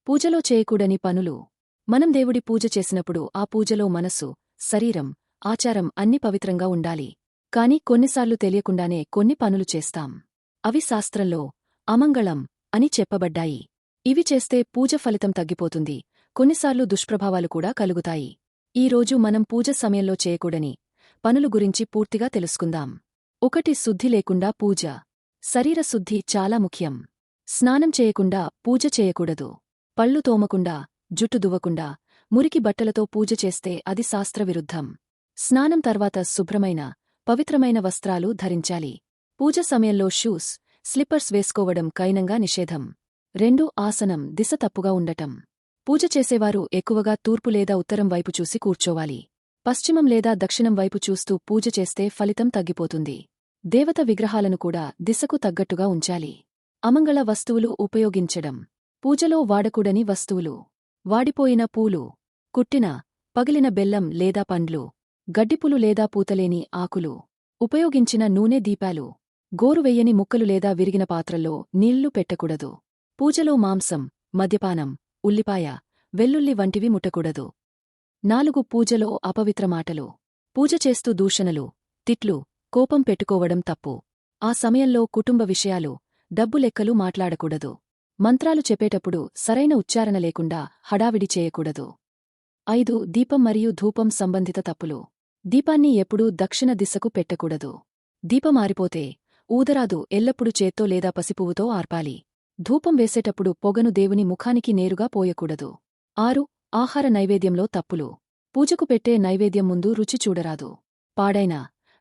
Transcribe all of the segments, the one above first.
పూజలో చేయకూడని పనులు. మనం దేవుడి పూజ చేసినప్పుడు ఆ పూజలో మనస్సు, శరీరం, ఆచారం అన్ని పవిత్రంగా ఉండాలి. కాని కొన్నిసార్లు తెలియకుండానే కొన్ని పనులు చేస్తాం. అవి శాస్త్రంలో అమంగళం అని చెప్పబడ్డాయి. ఇవి చేస్తే పూజ ఫలితం తగ్గిపోతుంది, కొన్నిసార్లు దుష్ప్రభావాలు కూడా కలుగుతాయి. ఈ రోజు మనం పూజ సమయంలో చేయకూడని పనులు గురించి పూర్తిగా తెలుసుకుందాం. 1. శుద్ధి లేకుండా పూజ. శరీర శుద్ధి చాలా ముఖ్యం. స్నానం చేయకుండా పూజ చేయకూడదు. పళ్ళు తోమకుండా, జుట్టు దువ్వకుండా, మురికి బట్టలతో పూజ చేస్తే అది శాస్త్రవిరుద్ధం. స్నానం తర్వాత శుభ్రమైన, పవిత్రమైన వస్త్రాలు ధరించాలి. పూజ సమయంలో షూస్, స్లిప్పర్స్ వేసుకోవడం కైనంగా నిషేధం. 2. ఆసనం దిశ తప్పుగా ఉండటం. పూజ చేసేవారు ఎక్కువగా తూర్పు లేదా ఉత్తరం వైపు చూసి కూర్చోవాలి. పశ్చిమం లేదా దక్షిణం వైపు చూస్తూ పూజ చేస్తే ఫలితం తగ్గిపోతుంది. దేవత విగ్రహాలను కూడా దిశకు తగ్గట్టుగా ఉంచాలి. అమంగళ వస్తువులు ఉపయోగించడం. పూజలో వాడకూడని వస్తువులు. వాడిపోయిన పూలు, కుట్టిన, పగిలిన బెల్లం లేదా పండ్లు, గడ్డిపులు లేదా పూతలేని ఆకులు, ఉపయోగించిన నూనె దీపాలు, గోరువెయ్యని ముక్కలు లేదా విరిగిన పాత్రల్లో నీళ్లు పెట్టకూడదు. పూజలో మాంసం, మద్యపానం, ఉల్లిపాయ, వెల్లుల్లి వంటివి ముట్టకూడదు. 4. పూజలో అపవిత్ర మాటలు. పూజ చేస్తూ దూషణలు, తిట్లు, కోపం పెట్టుకోవడం తప్పు. ఆ సమయంలో కుటుంబ విషయాలు, డబ్బు లెక్కలు మాట్లాడకూడదు. మంత్రాలు చెప్పేటప్పుడు సరైన ఉచ్చారణ లేకుండా హడావిడి చేయకూడదు. 5. దీపం మరియు ధూపం సంబంధిత తప్పులు. దీపాన్ని ఎప్పుడూ దక్షిణ దిశకు పెట్టకూడదు. దీపం ఆరిపోతే ఊదరాదు, ఎల్లప్పుడూ చేత్తో లేదా పసిపువ్వుతో ఆర్పాలి. ధూపం వేసేటప్పుడు పొగను దేవుని ముఖానికి నేరుగా పోయకూడదు. 6. ఆహార నైవేద్యంలో తప్పులు. పూజకు పెట్టే నైవేద్యం ముందు రుచి చూడరాదు. పాడైన,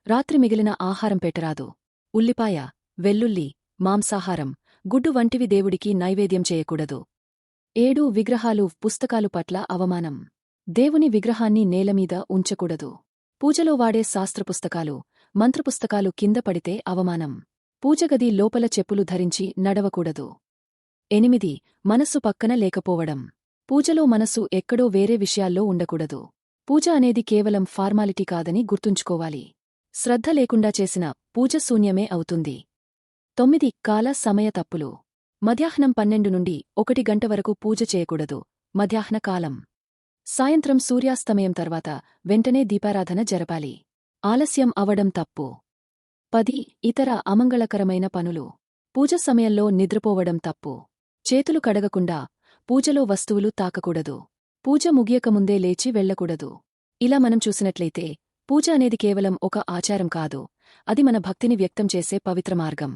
రాత్రి మిగిలిన ఆహారం పెట్టరాదు. ఉల్లిపాయ, వెల్లుల్లి, మాంసాహారం, గుడ్డు వంటివి దేవుడికి నైవేద్యం చేయకూడదు. 7. విగ్రహాలు, పుస్తకాలు పట్ల అవమానం. దేవుని విగ్రహాన్ని నేలమీద ఉంచకూడదు. పూజలో వాడే శాస్త్రపుస్తకాలు, మంత్రపుస్తకాలు కింద పడితే అవమానం. పూజగది లోపల చెప్పులు ధరించి నడవకూడదు. 8. మనస్సు పక్కన లేకపోవడం. పూజలో మనసు ఎక్కడో వేరే విషయాల్లో ఉండకూడదు. పూజ అనేది కేవలం ఫార్మాలిటీ కాదని గుర్తుంచుకోవాలి. శ్రద్ధ లేకుండా చేసిన పూజ శూన్యమే అవుతుంది. 9. కాల సమయ తప్పులు. మధ్యాహ్నం 12 నుండి 1 గంట వరకు పూజ చేయకూడదు. మధ్యాహ్న కాలం. సాయంత్రం సూర్యాస్తమయం తర్వాత వెంటనే దీపారాధన జరపాలి. ఆలస్యం అవడం తప్పు. 10. ఇతర అమంగళకరమైన పనులు. పూజ సమయంలో నిద్రపోవడం తప్పు. చేతులు కడగకుండా పూజలో వస్తువులు తాకకూడదు. పూజ ముగియకముందే లేచి వెళ్లకూడదు. ఇలా మనం చూసినట్లయితే పూజ అనేది కేవలం ఒక ఆచారం కాదు, అది మన భక్తిని వ్యక్తం చేసే పవిత్ర మార్గం.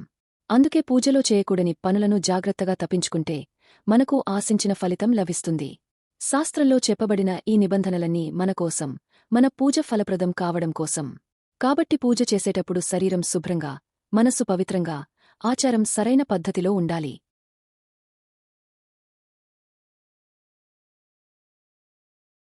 అందుకే పూజలో చేయకూడని పనులను జాగ్రత్తగా తప్పించుకుంటే మనకు ఆశించిన ఫలితం లభిస్తుంది. శాస్త్రంలో చెప్పబడిన ఈ నిబంధనలన్నీ మనకోసం, మన పూజ ఫలప్రదం కావడం కోసం. కాబట్టి పూజ చేసేటప్పుడు శరీరం శుభ్రంగా, మనస్సు పవిత్రంగా, ఆచారం సరైన పద్ధతిలో ఉండాలి.